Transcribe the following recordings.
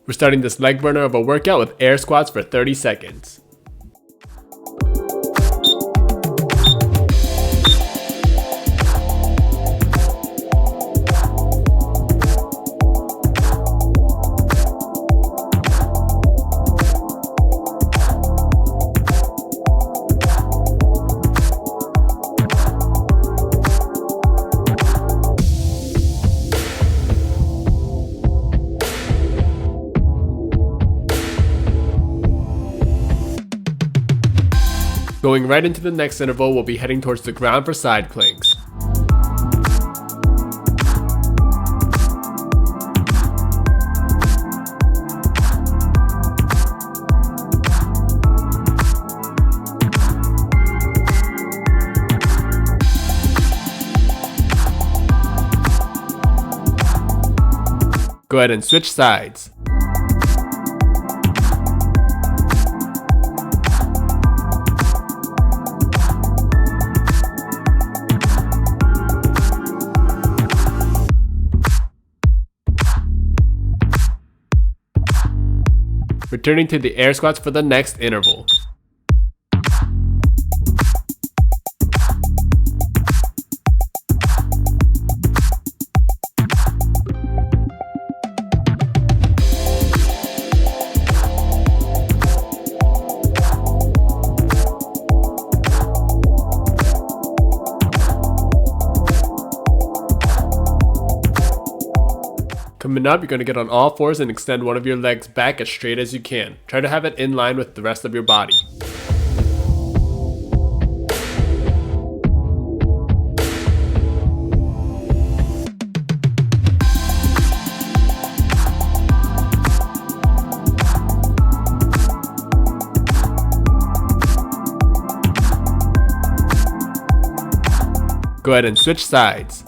We're starting this leg burner of a workout with air squats for 30 seconds. Going right into the next interval, we'll be heading towards the ground for side planks. Go ahead and switch sides. Returning to the air squats for the next interval. Coming up, you're going to get on all fours and extend one of your legs back as straight as you can. Try to have it in line with the rest of your body. Go ahead and switch sides.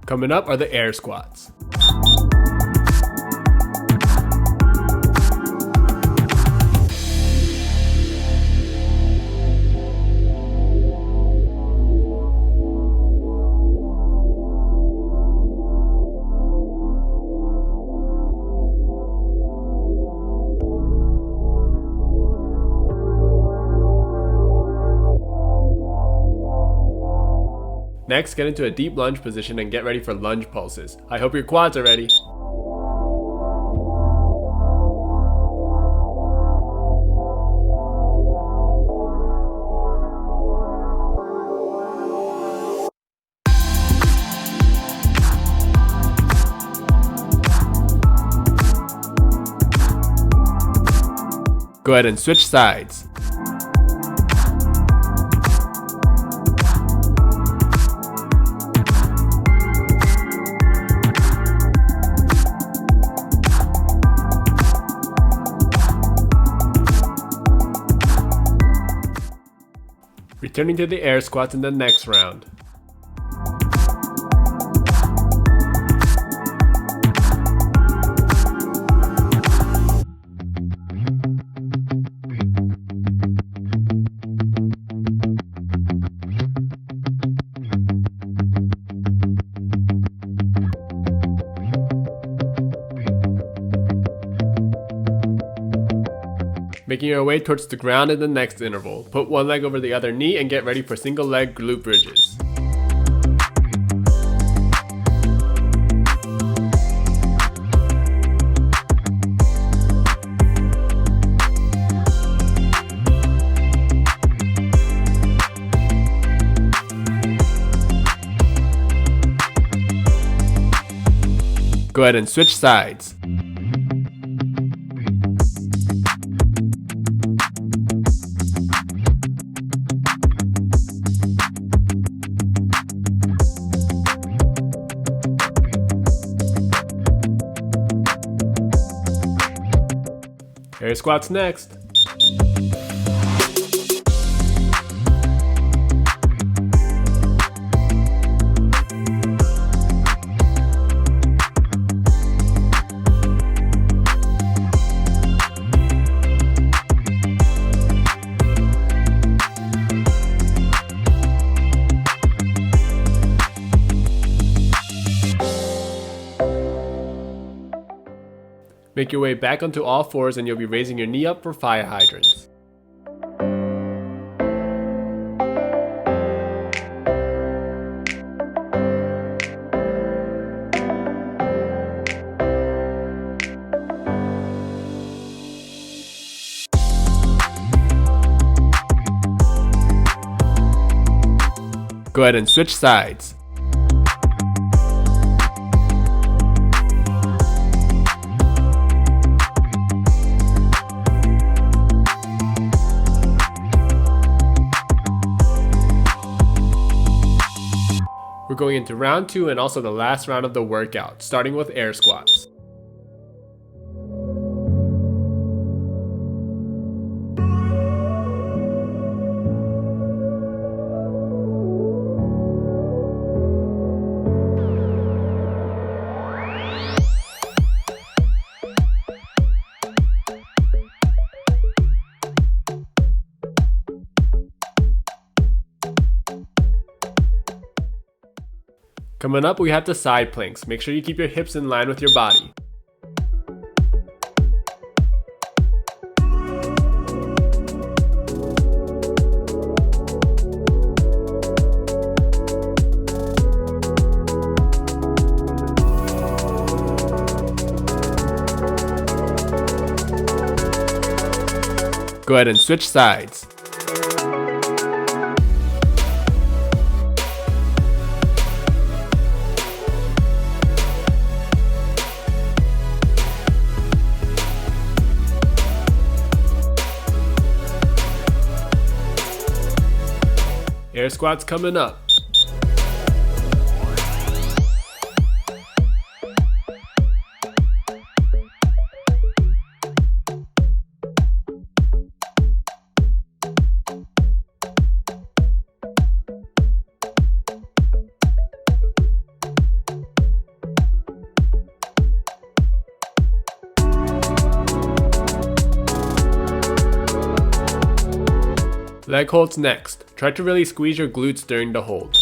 Coming up are the air squats. Next, get into a deep lunge position and get ready for lunge pulses. I hope your quads are ready. Go ahead and switch sides. Returning to the air squats in the next round. Making your way towards the ground in the next interval. Put one leg over the other knee and get ready for single leg glute bridges. Go ahead and switch sides. Air squats next. Make your way back onto all fours and you'll be raising your knee up for fire hydrants. Go ahead and switch sides. We're going into round 2 and also the last round of the workout, starting with air squats. Coming up, we have the side planks. Make sure you keep your hips in line with your body. Go ahead and switch sides. Air squats coming up. Leg holds next. Try to really squeeze your glutes during the hold.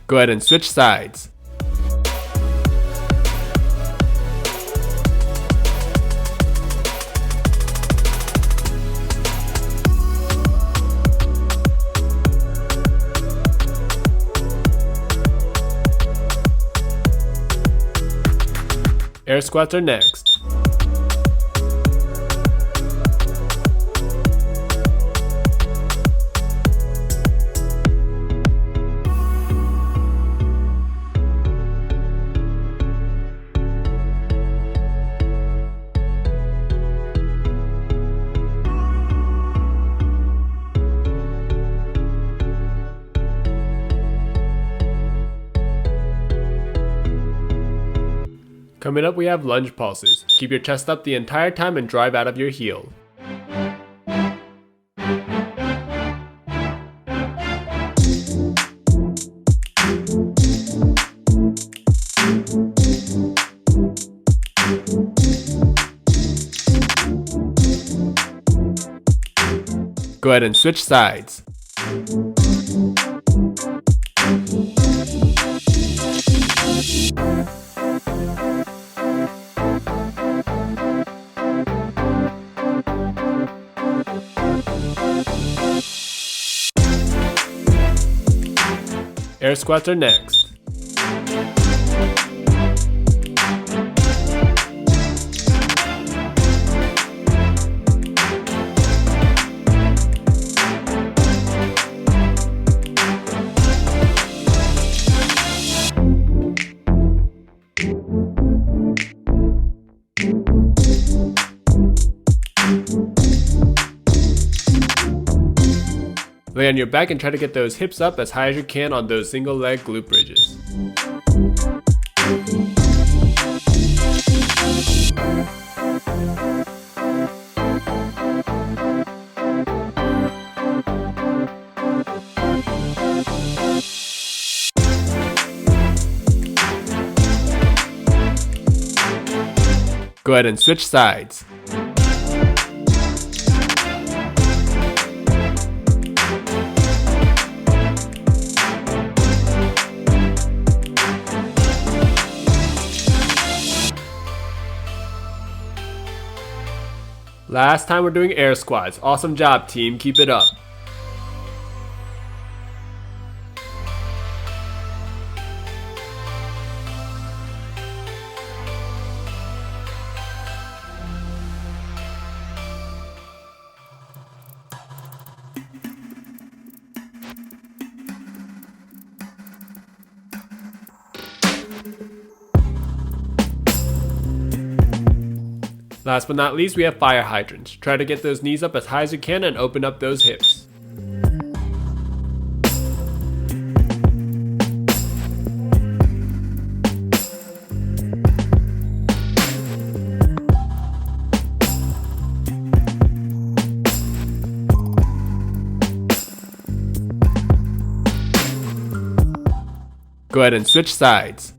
Go ahead and switch sides. Air squats are next. Coming up, we have lunge pulses. Keep your chest up the entire time and drive out of your heel. Go ahead and switch sides. Air squats are next. Lay on your back and try to get those hips up as high as you can on those single leg glute bridges. Go ahead and switch sides. Last time we're doing air squats. Awesome job, team. Keep it up. Last but not least, we have fire hydrants. Try to get those knees up as high as you can and open up those hips. Go ahead and switch sides.